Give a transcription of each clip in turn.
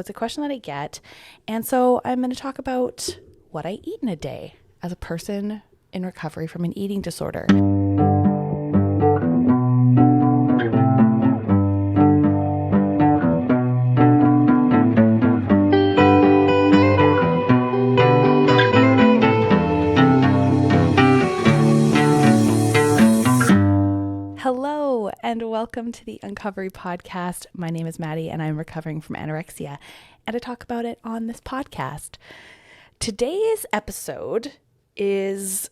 it's a question that I get. And so I'm going to talk about what I eat in a day as a person in recovery from an eating disorder. Hello, and welcome to the Uncovery podcast. My name is Maddie, and I'm recovering from anorexia, and I talk about it on this podcast. Today's episode is,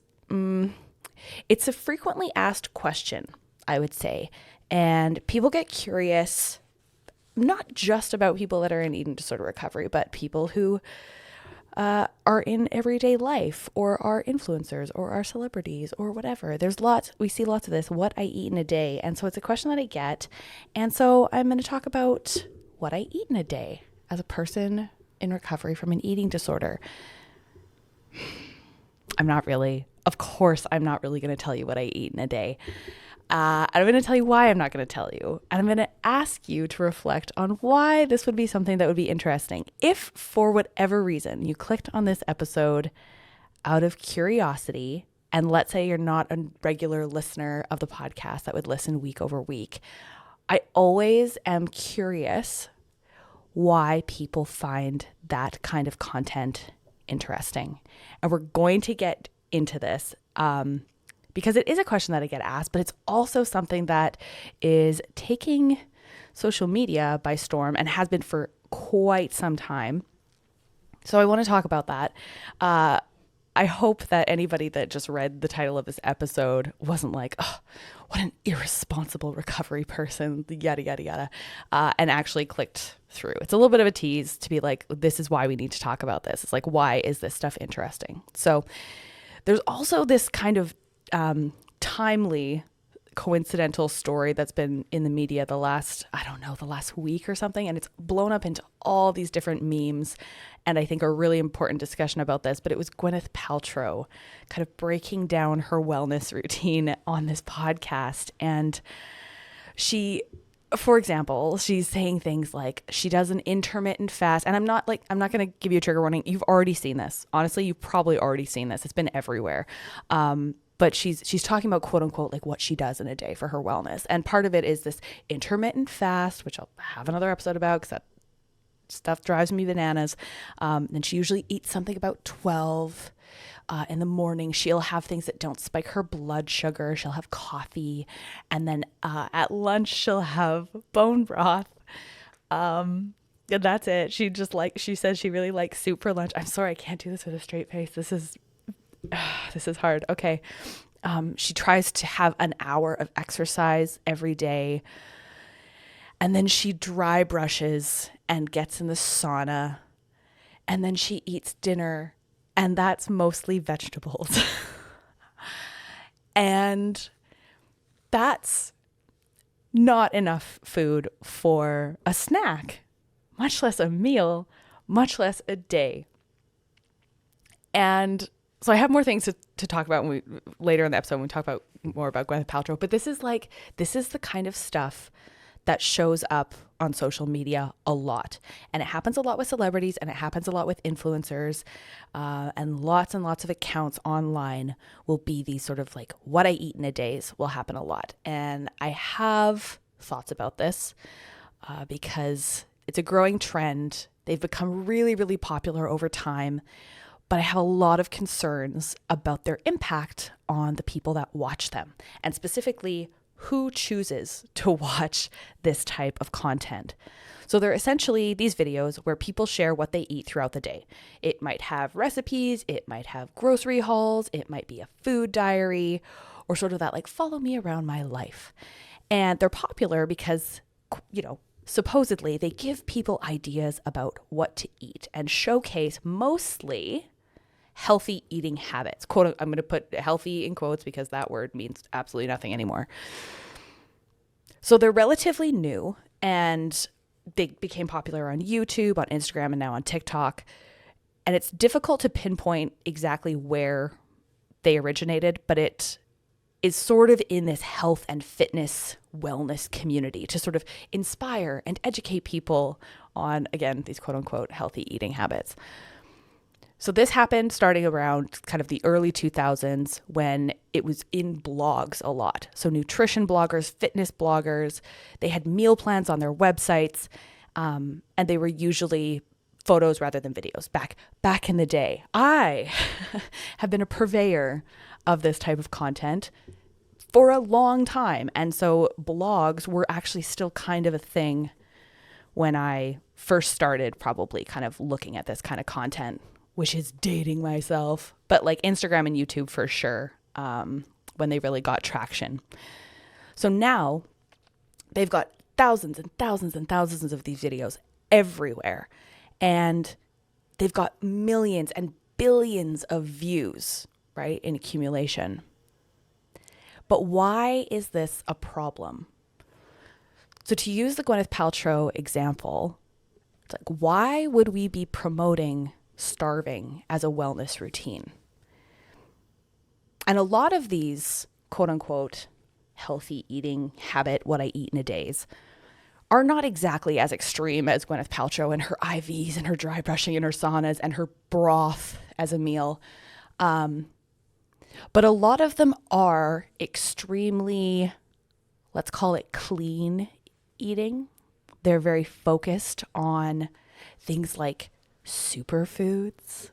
it's a frequently asked question, I would say, and people get curious, not just about people that are in eating disorder recovery, but people who are in everyday life or are influencers or are celebrities or whatever. We see lots of this, what I eat in a day. And so it's a question that I get. And so I'm going to talk about what I eat in a day as a person in recovery from an eating disorder. Of course, I'm not really going to tell you what I eat in a day. I'm going to tell you why I'm not going to tell you. And I'm going to ask you to reflect on why this would be something that would be interesting. If for whatever reason you clicked on this episode out of curiosity, and let's say you're not a regular listener of the podcast that would listen week over week, I always am curious why people find that kind of content interesting. And we're going to get into this because it is a question that I get asked, but it's also something that is taking social media by storm and has been for quite some time. So I want to talk about that. I hope that anybody that just read the title of this episode wasn't like, oh, what an irresponsible recovery person, yada, yada, yada, and actually clicked through. It's a little bit of a tease to be like, this is why we need to talk about this. It's like, why is this stuff interesting? So there's also this kind of timely, coincidental story that's been in the media the last week or something, and it's blown up into all these different memes, and I think a really important discussion about this, but it was Gwyneth Paltrow kind of breaking down her wellness routine on this podcast, and for example, she's saying things like she does an intermittent fast, and I'm not going to give you a trigger warning. You've already seen this. Honestly, you've probably already seen this. It's been everywhere. But she's talking about quote unquote like what she does in a day for her wellness. And part of it is this intermittent fast, which I'll have another episode about because that stuff drives me bananas. And she usually eats something about 12 in the morning. She'll have things that don't spike her blood sugar. She'll have coffee. And then at lunch, she'll have bone broth. And that's it. She says she really likes soup for lunch. I'm sorry, I can't do this with a straight face. This is hard. Okay. She tries to have an hour of exercise every day. And then she dry brushes and gets in the sauna. And then she eats dinner. And that's mostly vegetables. And that's not enough food for a snack, much less a meal, much less a day. And so I have more things to talk about later in the episode when we talk about more about Gwyneth Paltrow. But this is the kind of stuff that shows up on social media a lot. And it happens a lot with celebrities, and it happens a lot with influencers, and lots of accounts online will be these sort of like what I eat in a days will happen a lot. And I have thoughts about this because it's a growing trend. They've become really, really popular over time. But I have a lot of concerns about their impact on the people that watch them, and specifically who chooses to watch this type of content. So they're essentially these videos where people share what they eat throughout the day. It might have recipes, it might have grocery hauls, it might be a food diary, or sort of that like follow me around my life. And they're popular because, supposedly they give people ideas about what to eat and showcase mostly healthy eating habits. Quote, I'm going to put healthy in quotes because that word means absolutely nothing anymore. So they're relatively new, and they became popular on YouTube, on Instagram, and now on TikTok. And it's difficult to pinpoint exactly where they originated, but it is sort of in this health and fitness wellness community to sort of inspire and educate people on, again, these quote unquote healthy eating habits. So this happened starting around kind of the early 2000s when it was in blogs a lot. So nutrition bloggers, fitness bloggers, they had meal plans on their websites, and they were usually photos rather than videos. Back in the day, I have been a purveyor of this type of content for a long time. And so blogs were actually still kind of a thing when I first started probably kind of looking at this kind of content, which is dating myself, but like Instagram and YouTube for sure, when they really got traction. So now they've got thousands and thousands and thousands of these videos everywhere, and they've got millions and billions of views, right, in accumulation. But why is this a problem? So to use the Gwyneth Paltrow example, it's like, why would we be promoting starving as a wellness routine? And a lot of these quote unquote healthy eating habit, what I eat in a days, are not exactly as extreme as Gwyneth Paltrow and her IVs and her dry brushing and her saunas and her broth as a meal. But a lot of them are extremely, let's call it clean eating. They're very focused on things like superfoods.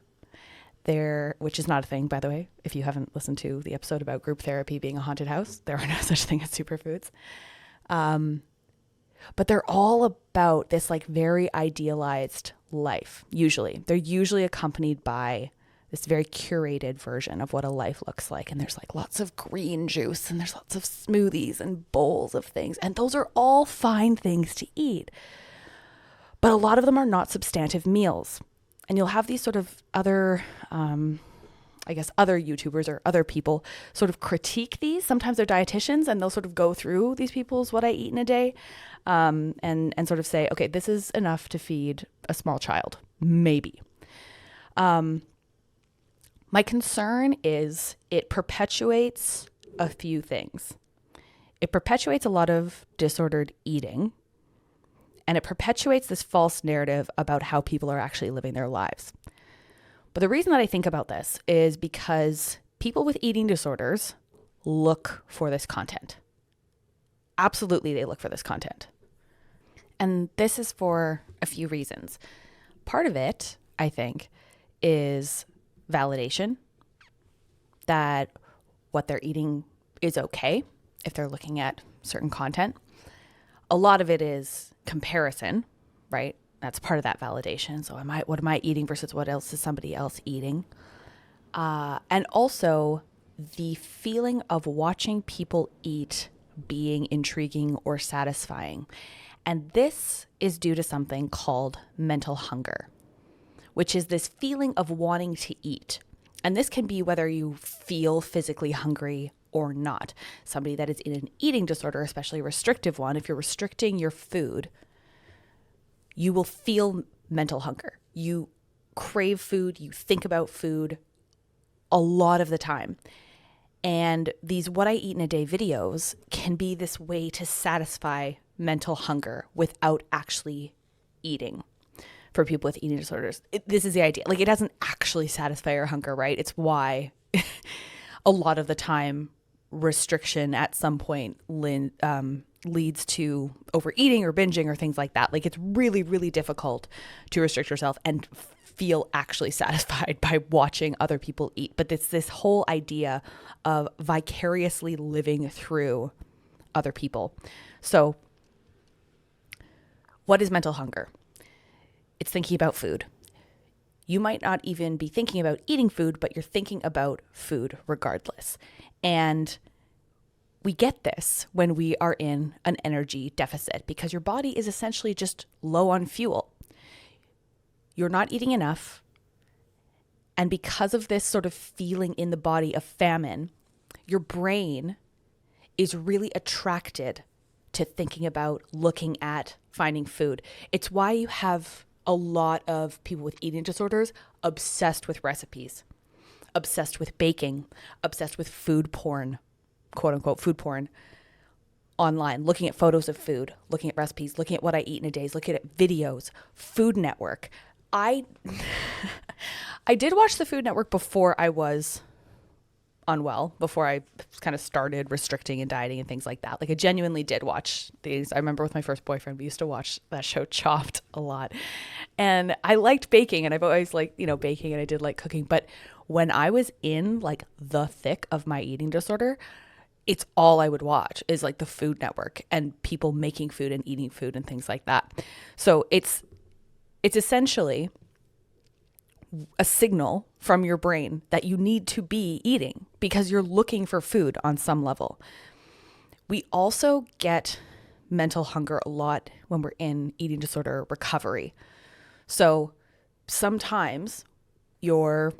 Which is not a thing, by the way. If you haven't listened to the episode about group therapy being a haunted house, there are no such thing as superfoods. But they're all about this like very idealized life. Usually, they're usually accompanied by this very curated version of what a life looks like. And there's like lots of green juice and there's lots of smoothies and bowls of things. And those are all fine things to eat. But a lot of them are not substantive meals. And you'll have these sort of other, other YouTubers or other people sort of critique these. Sometimes they're dietitians and they'll sort of go through these people's what I eat in a day, and sort of say, okay, this is enough to feed a small child, maybe. My concern is it perpetuates a few things. It perpetuates a lot of disordered eating, and it perpetuates this false narrative about how people are actually living their lives. But the reason that I think about this is because people with eating disorders look for this content. Absolutely, they look for this content. And this is for a few reasons. Part of it, I think, is validation that what they're eating is okay if they're looking at certain content. A lot of it is comparison, right? That's part of that validation. So what am I eating versus what else is somebody else eating? And also the feeling of watching people eat being intriguing or satisfying. And this is due to something called mental hunger, which is this feeling of wanting to eat. And this can be whether you feel physically hungry or not. Somebody that is in an eating disorder, especially a restrictive one, if you're restricting your food, you will feel mental hunger. You crave food, you think about food a lot of the time. And these what I eat in a day videos can be this way to satisfy mental hunger without actually eating. For people with eating disorders, this is the idea. Like, it doesn't actually satisfy your hunger, right? It's why a lot of the time restriction at some point leads to overeating or binging or things like that. Like, it's really, really difficult to restrict yourself and feel actually satisfied by watching other people eat. But it's this whole idea of vicariously living through other people. So what is mental hunger? It's thinking about food. You might not even be thinking about eating food, but you're thinking about food regardless. And we get this when we are in an energy deficit because your body is essentially just low on fuel. You're not eating enough. And because of this sort of feeling in the body of famine, your brain is really attracted to thinking about, looking at, finding food. It's why you have a lot of people with eating disorders obsessed with recipes, obsessed with baking, obsessed with food porn, quote unquote food porn online, looking at photos of food, looking at recipes, looking at what I eat in a day, looking at videos, Food Network. I I did watch the Food Network before I was unwell, before I kind of started restricting and dieting and things like that. Like I genuinely did watch these. I remember with my first boyfriend, we used to watch that show Chopped a lot. And I liked baking, and I've always liked, baking, and I did like cooking. But when I was in like the thick of my eating disorder, it's all I would watch is like the Food Network and people making food and eating food and things like that. So it's essentially a signal from your brain that you need to be eating because you're looking for food on some level. We also get mental hunger a lot when we're in eating disorder recovery. So sometimes your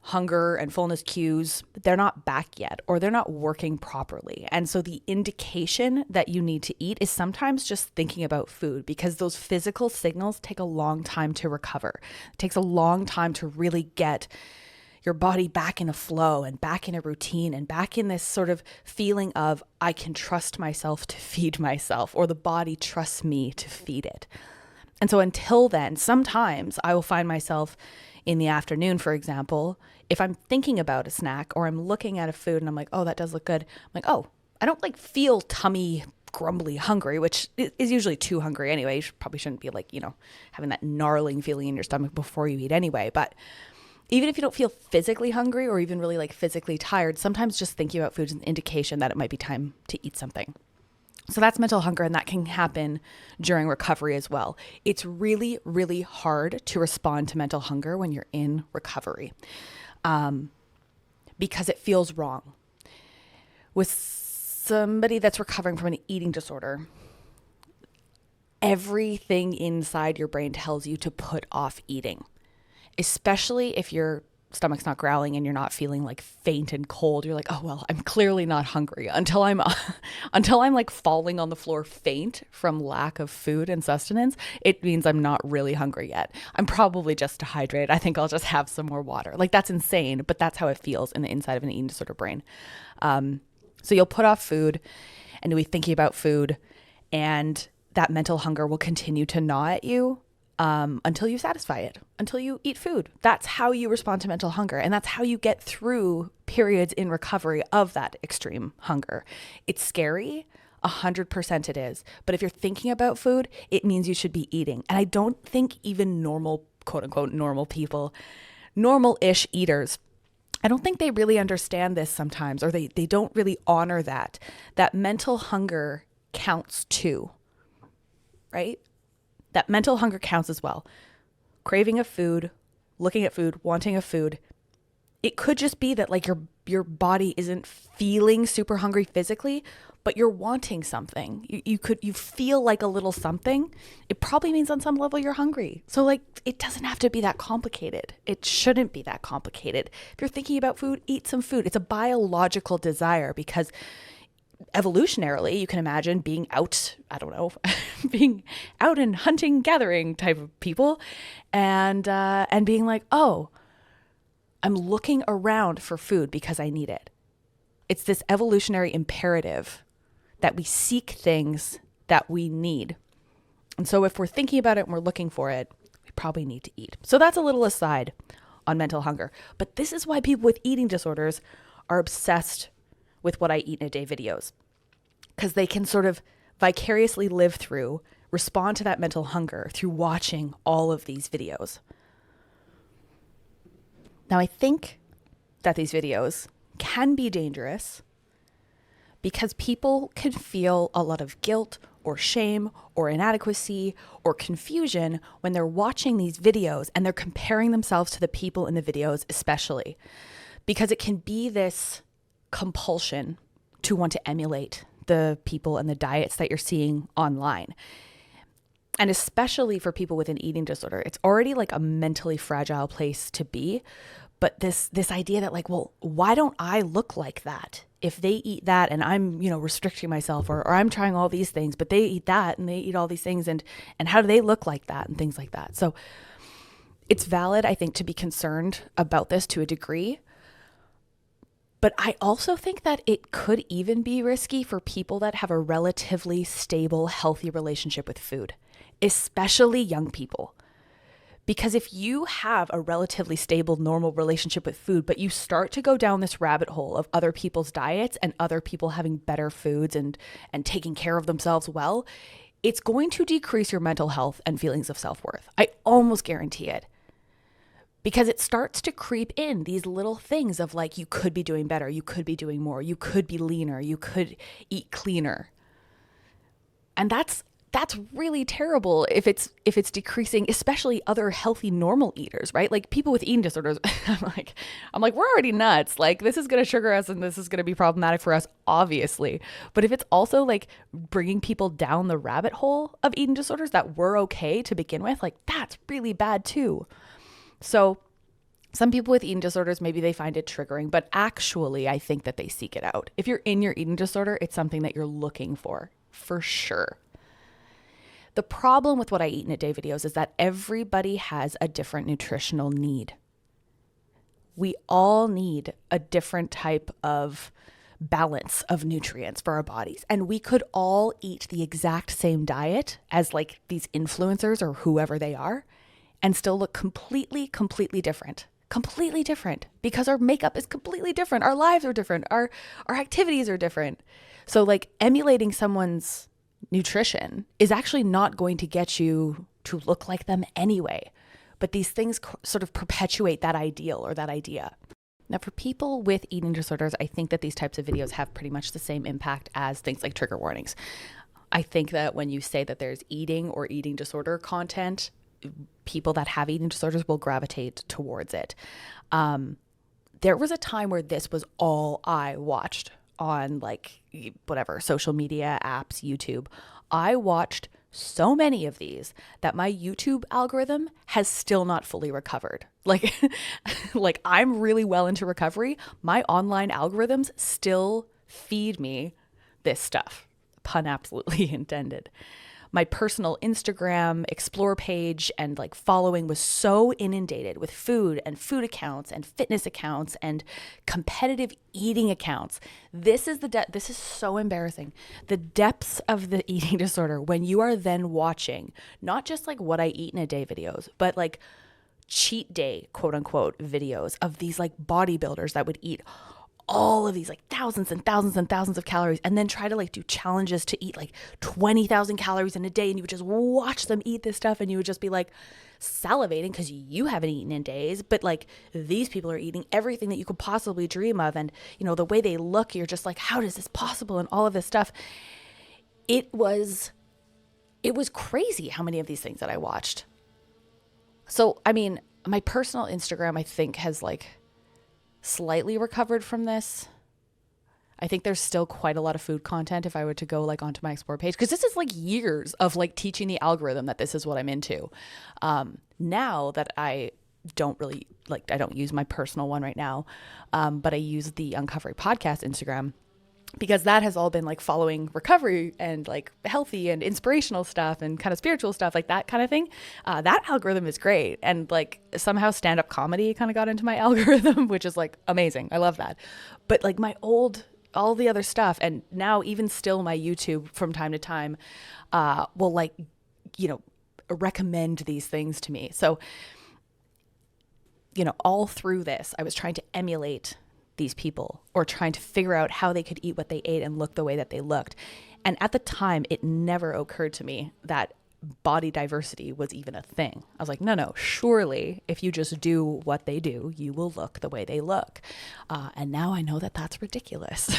hunger and fullness cues, they're not back yet, or they're not working properly. And so the indication that you need to eat is sometimes just thinking about food, because those physical signals take a long time to recover. It takes a long time to really get your body back in a flow and back in a routine and back in this sort of feeling of I can trust myself to feed myself, or the body trusts me to feed it. And so until then, sometimes I will find myself in the afternoon, for example, if I'm thinking about a snack or I'm looking at a food and I'm like, oh, that does look good. I'm like, oh, I don't like feel tummy grumbly hungry, which is usually too hungry anyway. You probably shouldn't be like, having that gnarling feeling in your stomach before you eat anyway. But even if you don't feel physically hungry or even really like physically tired, sometimes just thinking about food is an indication that it might be time to eat something. So that's mental hunger, and that can happen during recovery as well. It's really, really hard to respond to mental hunger when you're in recovery because it feels wrong. With somebody that's recovering from an eating disorder, everything inside your brain tells you to put off eating, especially if your stomach's not growling and you're not feeling like faint and cold. You're like, oh, well, I'm clearly not hungry until I'm like falling on the floor faint from lack of food and sustenance. It means I'm not really hungry yet. I'm probably just dehydrated. I think I'll just have some more water. Like, that's insane, but that's how it feels in the inside of an eating disorder brain. So you'll put off food and you'll be thinking about food, and that mental hunger will continue to gnaw at you until you satisfy it, until you eat food. That's how you respond to mental hunger. And that's how you get through periods in recovery of that extreme hunger. It's scary. 100% it is. But if you're thinking about food, it means you should be eating. And I don't think even normal, quote unquote, normal people, normal-ish eaters, I don't think they really understand this sometimes, or they don't really honor that mental hunger counts too, right? That mental hunger counts as well. Craving of food, looking at food, wanting a food. It could just be that like your body isn't feeling super hungry physically, but you're wanting something. You feel like a little something. It probably means on some level you're hungry. So like, it doesn't have to be that complicated. It shouldn't be that complicated. If you're thinking about food, eat some food. It's a biological desire, because evolutionarily, you can imagine being out, I don't know, being out and hunting, gathering type of people, and being like, oh, I'm looking around for food because I need it. It's this evolutionary imperative that we seek things that we need. And so if we're thinking about it and we're looking for it, we probably need to eat. So that's a little aside on mental hunger. But this is why people with eating disorders are obsessed with what I eat in a day videos, because they can sort of vicariously live through, respond to that mental hunger through watching all of these videos. Now, I think that these videos can be dangerous because people can feel a lot of guilt or shame or inadequacy or confusion when they're watching these videos and they're comparing themselves to the people in the videos, especially because it can be this compulsion to want to emulate the people and the diets that you're seeing online. And especially for people with an eating disorder, it's already like a mentally fragile place to be. But this idea that like, well, why don't I look like that? If they eat that and I'm, restricting myself, or I'm trying all these things, but they eat that and they eat all these things, and how do they look like that and things like that? So it's valid, I think, to be concerned about this to a degree. But I also think that it could even be risky for people that have a relatively stable, healthy relationship with food, especially young people. Because if you have a relatively stable, normal relationship with food, but you start to go down this rabbit hole of other people's diets and other people having better foods and taking care of themselves well, it's going to decrease your mental health and feelings of self-worth. I almost guarantee it. Because it starts to creep in these little things of like, you could be doing better, you could be doing more, you could be leaner, you could eat cleaner. And that's really terrible if it's decreasing, especially other healthy, normal eaters, right? Like people with eating disorders, I'm like, we're already nuts. Like this is going to trigger us and this is going to be problematic for us, obviously. But if it's also like bringing people down the rabbit hole of eating disorders that were okay to begin with, like that's really bad too. So some people with eating disorders, maybe they find it triggering, but actually I think that they seek it out. If you're in your eating disorder, it's something that you're looking for sure. The problem with What I Eat in a Day videos is that everybody has a different nutritional need. We all need a different type of balance of nutrients for our bodies. And we could all eat the exact same diet as like these influencers or whoever they are and still look completely different because our makeup is completely different. Our lives are different. Our activities are different. So like emulating someone's nutrition is actually not going to get you to look like them anyway. But these things sort of perpetuate that ideal or that idea. Now, for people with eating disorders, I think that these types of videos have pretty much the same impact as things like trigger warnings. I think that when you say that there's eating or eating disorder content, people that have eating disorders will gravitate towards it. There was a time where this was all I watched on like whatever, social media apps, YouTube. I watched so many of these that my YouTube algorithm has still not fully recovered. Like, like I'm really well into recovery. My online algorithms still feed me this stuff. Pun absolutely intended. My personal Instagram explore page and like following was so inundated with food and food accounts and fitness accounts and competitive eating accounts. This is this is so embarrassing. The depths of the eating disorder when you are then watching not just like What I Eat in a Day videos, but like cheat day, quote unquote, videos of these like bodybuilders that would eat all of these like thousands and thousands and thousands of calories and then try to like do challenges to eat like 20,000 calories in a day. And you would just watch them eat this stuff and you would just be like salivating because you haven't eaten in days. But like these people are eating everything that you could possibly dream of. And, you know, the way they look, you're just like, how is this possible? And all of this stuff. It was crazy how many of these things that I watched. So, I mean, my personal Instagram, I think, has like slightly recovered from this. I think there's still quite a lot of food content if I were to go like onto my explore page, because this is like years of like teaching the algorithm that this is what I'm into. Now that I don't really like, I don't use my personal one right now, but I use the Uncovery podcast Instagram, because that has all been like following recovery and like healthy and inspirational stuff and kind of spiritual stuff, like that kind of thing. That algorithm is great. And like somehow stand-up comedy kind of got into my algorithm, which is like amazing. I love that. But like all the other stuff, and now even still my YouTube from time to time will like, you know, recommend these things to me. So, you know, all through this, I was trying to emulate these people or trying to figure out how they could eat what they ate and look the way that they looked. And at the time, it never occurred to me that body diversity was even a thing. I was like, no, surely if you just do what they do, you will look the way they look. And now I know that that's ridiculous.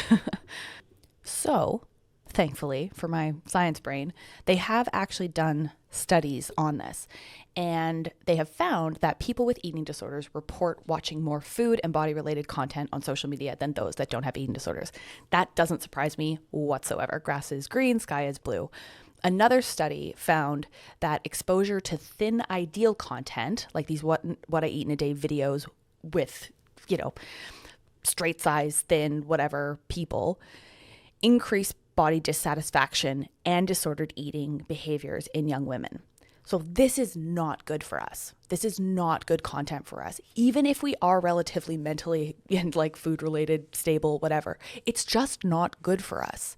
So thankfully for my science brain, they have actually done studies on this. And they have found that people with eating disorders report watching more food and body-related content on social media than those that don't have eating disorders. That doesn't surprise me whatsoever. Grass is green, sky is blue. Another study found that exposure to thin ideal content, like these what I eat in a day videos with, you know, straight size, thin, whatever people, increase body dissatisfaction and disordered eating behaviors in young women. So this is not good for us. This is not good content for us. Even if we are relatively mentally and like food related, stable, whatever, it's just not good for us.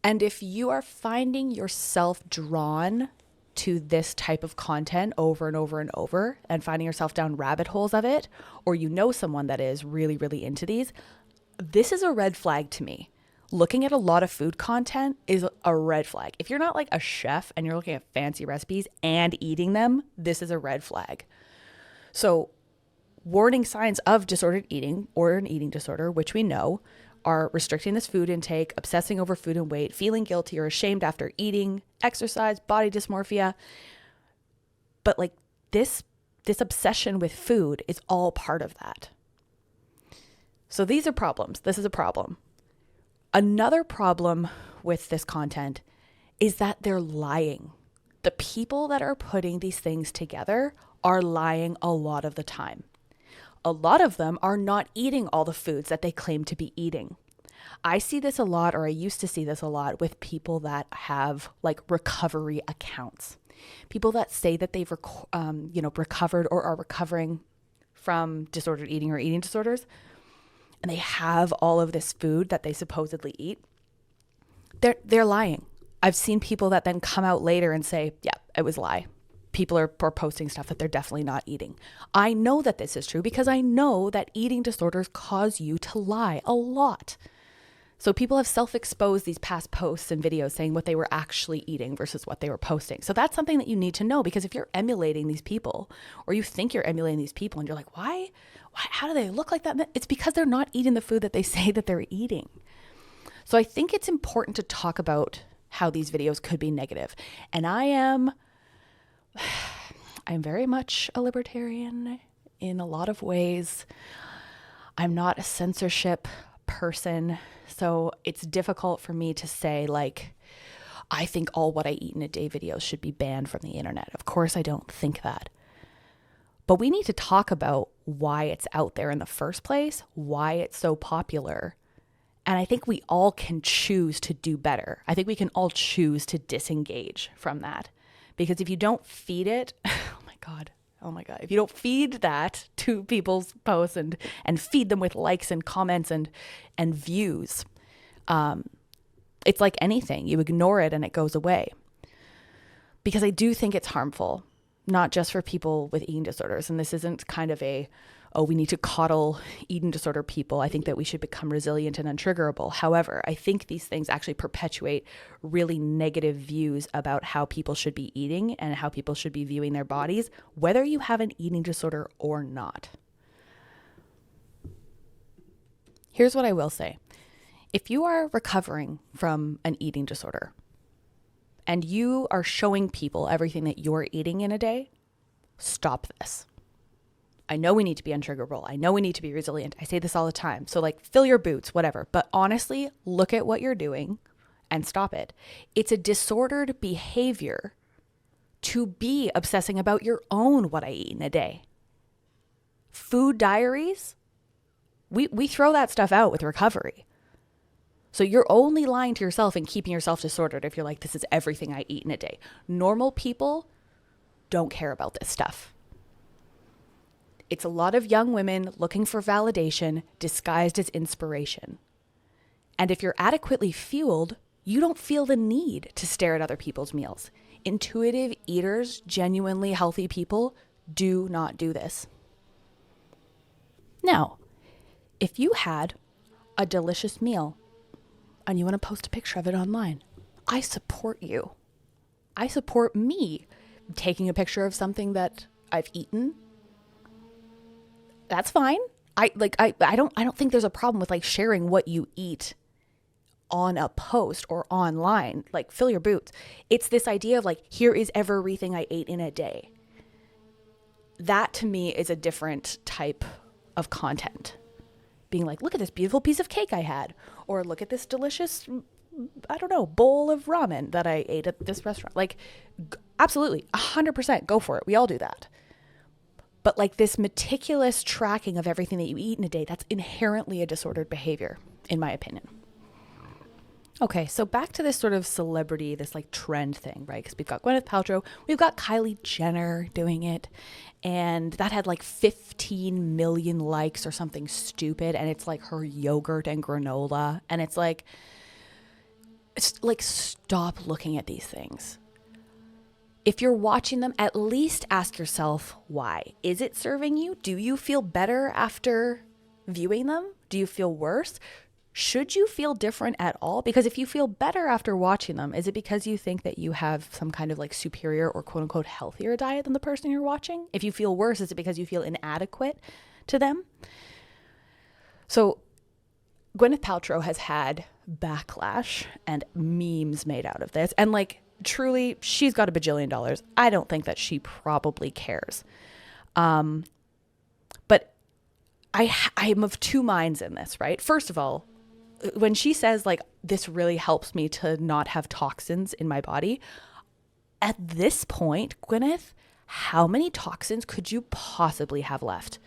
And if you are finding yourself drawn to this type of content over and over and over and finding yourself down rabbit holes of it, or you know someone that is really, really into these, this is a red flag to me. Looking at a lot of food content is a red flag. If you're not like a chef and you're looking at fancy recipes and eating them, this is a red flag. So warning signs of disordered eating or an eating disorder, which we know, are restricting this food intake, obsessing over food and weight, feeling guilty or ashamed after eating, exercise, body dysmorphia. But like this obsession with food is all part of that. So these are problems. This is a problem. Another problem with this content is that they're lying. The people that are putting these things together are lying a lot of the time. A lot of them are not eating all the foods that they claim to be eating. I see this a lot, or I used to see this a lot with people that have like recovery accounts. People that say that they've recovered or are recovering from disordered eating or eating disorders, and they have all of this food that they supposedly eat. They're lying. I've seen people that then come out later and say, yeah, it was a lie. People are posting stuff that they're definitely not eating. I know that this is true because I know that eating disorders cause you to lie a lot. So people have self-exposed these past posts and videos saying what they were actually eating versus what they were posting. So that's something that you need to know, because if you're emulating these people, or you think you're emulating these people and you're like, why, how do they look like that? It's because they're not eating the food that they say that they're eating. So I think it's important to talk about how these videos could be negative. And I'm very much a libertarian in a lot of ways. I'm not a censorship person. So it's difficult for me to say, like, I think all what I eat in a day videos should be banned from the internet. Of course, I don't think that. But we need to talk about why it's out there in the first place, why it's so popular. And I think we all can choose to do better. I think we can all choose to disengage from that. Because if you don't feed it, oh my God, if you don't feed that to people's posts and feed them with likes and comments and views, it's like anything. You ignore it and it goes away. Because I do think it's harmful, not just for people with eating disorders. And this isn't kind of we need to coddle eating disorder people. I think that we should become resilient and untriggerable. However, I think these things actually perpetuate really negative views about how people should be eating and how people should be viewing their bodies, whether you have an eating disorder or not. Here's what I will say. If you are recovering from an eating disorder and you are showing people everything that you're eating in a day, stop this. I know we need to be untriggerable. I know we need to be resilient. I say this all the time. So like, fill your boots, whatever. But honestly, look at what you're doing and stop it. It's a disordered behavior to be obsessing about your own what I eat in a day. Food diaries, we throw that stuff out with recovery. So you're only lying to yourself and keeping yourself disordered if you're like, this is everything I eat in a day. Normal people don't care about this stuff. It's a lot of young women looking for validation disguised as inspiration. And if you're adequately fueled, you don't feel the need to stare at other people's meals. Intuitive eaters, genuinely healthy people, do not do this. Now, if you had a delicious meal and you want to post a picture of it online, I support you. I support me taking a picture of something that I've eaten. That's fine. I don't think there's a problem with like sharing what you eat on a post or online. Like, fill your boots. It's this idea of like, here is everything I ate in a day. That to me is a different type of content. Being like, look at this beautiful piece of cake I had, or look at this delicious, bowl of ramen that I ate at this restaurant. Like, absolutely, 100%, go for it. We all do that. But like this meticulous tracking of everything that you eat in a day, that's inherently a disordered behavior, in my opinion. Okay, so back to this sort of celebrity, this like trend thing, right? Because we've got Gwyneth Paltrow, we've got Kylie Jenner doing it, and that had like 15 million likes or something stupid, and it's like her yogurt and granola, and it's like stop looking at these things. If you're watching them, at least ask yourself why. Is it serving you? Do you feel better after viewing them? Do you feel worse? Should you feel different at all? Because if you feel better after watching them, is it because you think that you have some kind of like superior or quote unquote healthier diet than the person you're watching? If you feel worse, is it because you feel inadequate to them? So Gwyneth Paltrow has had backlash and memes made out of this. And like, truly, she's got $1 bajillion. I don't think that she probably cares. But I'm of two minds in this, right? First of all, when she says like, this really helps me to not have toxins in my body, at this point, Gwyneth, how many toxins could you possibly have left?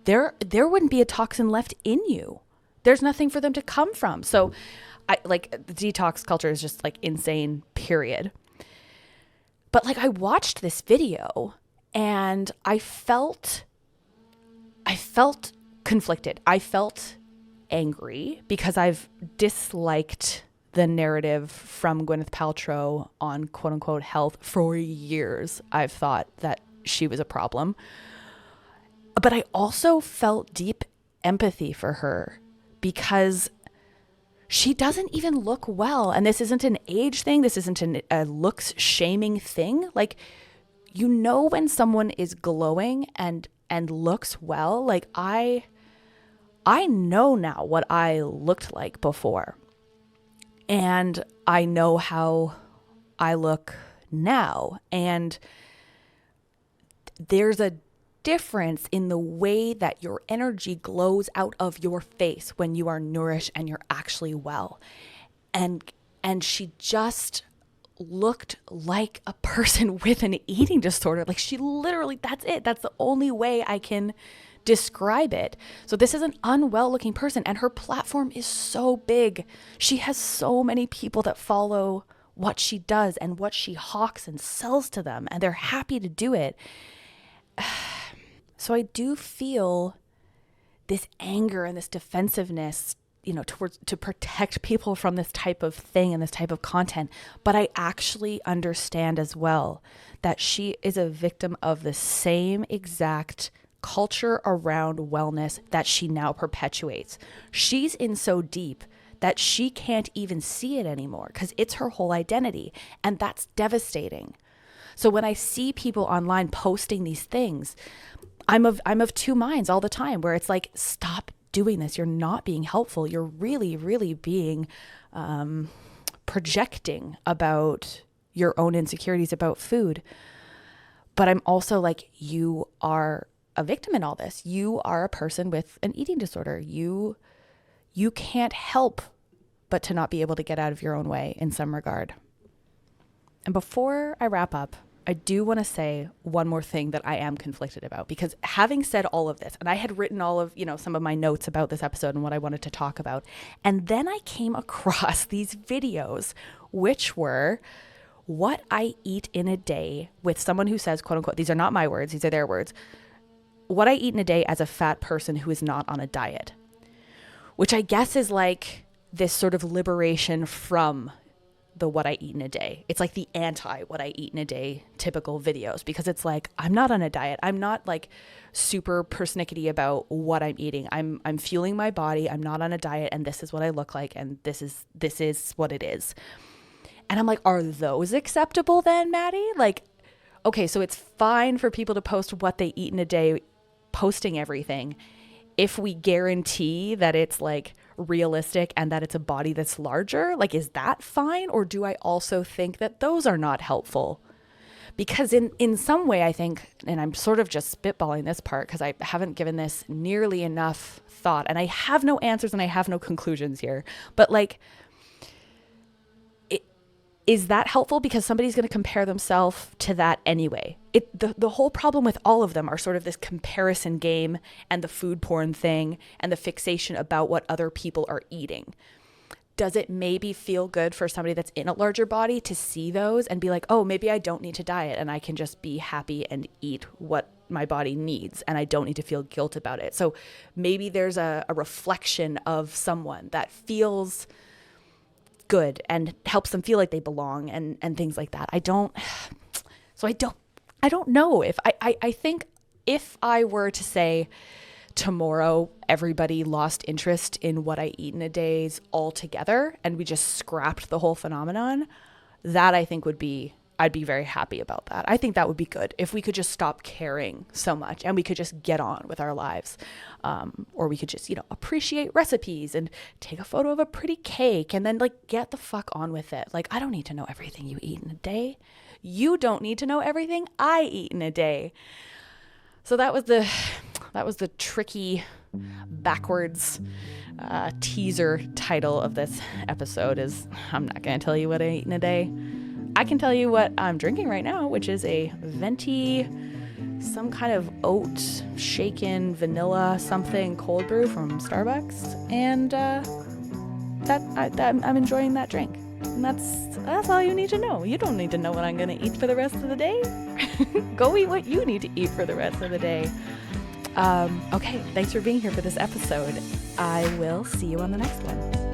There wouldn't be a toxin left in you. There's nothing for them to come from. So I like the detox culture is just like insane, period. But like I watched this video and I felt conflicted. I felt angry because I've disliked the narrative from Gwyneth Paltrow on quote unquote health for years. I've thought that she was a problem. But I also felt deep empathy for her because she doesn't even look well. And this isn't an age thing. This isn't a looks shaming thing. Like, you know, when someone is glowing and looks well, like I know now what I looked like before. And I know how I look now. And there's a difference in the way that your energy glows out of your face when you are nourished and you're actually well. And she just looked like a person with an eating disorder. Like she literally, that's it. That's the only way I can describe it. So this is an unwell looking person and her platform is so big. She has so many people that follow what she does and what she hawks and sells to them, and they're happy to do it. So I do feel this anger and this defensiveness, you know, to protect people from this type of thing and this type of content. But I actually understand as well that she is a victim of the same exact culture around wellness that she now perpetuates. She's in so deep that she can't even see it anymore because it's her whole identity. And that's devastating. So when I see people online posting these things, I'm of two minds all the time, where it's like, stop doing this. You're not being helpful. You're really, really being projecting about your own insecurities about food. But I'm also like, you are a victim in all this. You are a person with an eating disorder. You can't help but to not be able to get out of your own way in some regard. And before I wrap up, I do want to say one more thing that I am conflicted about, because having said all of this, and I had written all of, some of my notes about this episode and what I wanted to talk about. And then I came across these videos, which were what I eat in a day with someone who says, quote unquote, these are not my words, these are their words, what I eat in a day as a fat person who is not on a diet, which I guess is like this sort of liberation from the what I eat in a day. It's like the anti what I eat in a day typical videos, because it's like, I'm not on a diet. I'm not like super persnickety about what I'm eating. I'm fueling my body. I'm not on a diet, and this is what I look like, and this is what it is. And I'm like, are those acceptable then, Maddie? Like, okay, so it's fine for people to post what they eat in a day, posting everything, if we guarantee that it's like realistic and that it's a body that's larger. Like, is that fine? Or do I also think that those are not helpful? Because in some way, I think, and I'm sort of just spitballing this part because I haven't given this nearly enough thought, and I have no answers and I have no conclusions here, but like, is that helpful? Because somebody's going to compare themselves to that anyway. The whole problem with all of them are sort of this comparison game and the food porn thing and the fixation about what other people are eating. does it maybe feel good for somebody that's in a larger body to see those and be like, oh, maybe I don't need to diet and I can just be happy and eat what my body needs and I don't need to feel guilt about it. So maybe there's a reflection of someone that feels good and helps them feel like they belong and things like that. I don't know if I think if I were to say tomorrow everybody lost interest in what I eat in a days altogether and we just scrapped the whole phenomenon, that I think I'd be very happy about that. I think that would be good if we could just stop caring so much and we could just get on with our lives. Or we could just, appreciate recipes and take a photo of a pretty cake and then get the fuck on with it. I don't need to know everything you eat in a day. You don't need to know everything I eat in a day. So that was the tricky backwards teaser title of this episode is I'm not going to tell you what I eat in a day. I can tell you what I'm drinking right now, which is a venti, some kind of oat, shaken, vanilla, something cold brew from Starbucks. And I'm enjoying that drink. And that's all you need to know. You don't need to know what I'm going to eat for the rest of the day. Go eat what you need to eat for the rest of the day. Okay, thanks for being here for this episode. I will see you on the next one.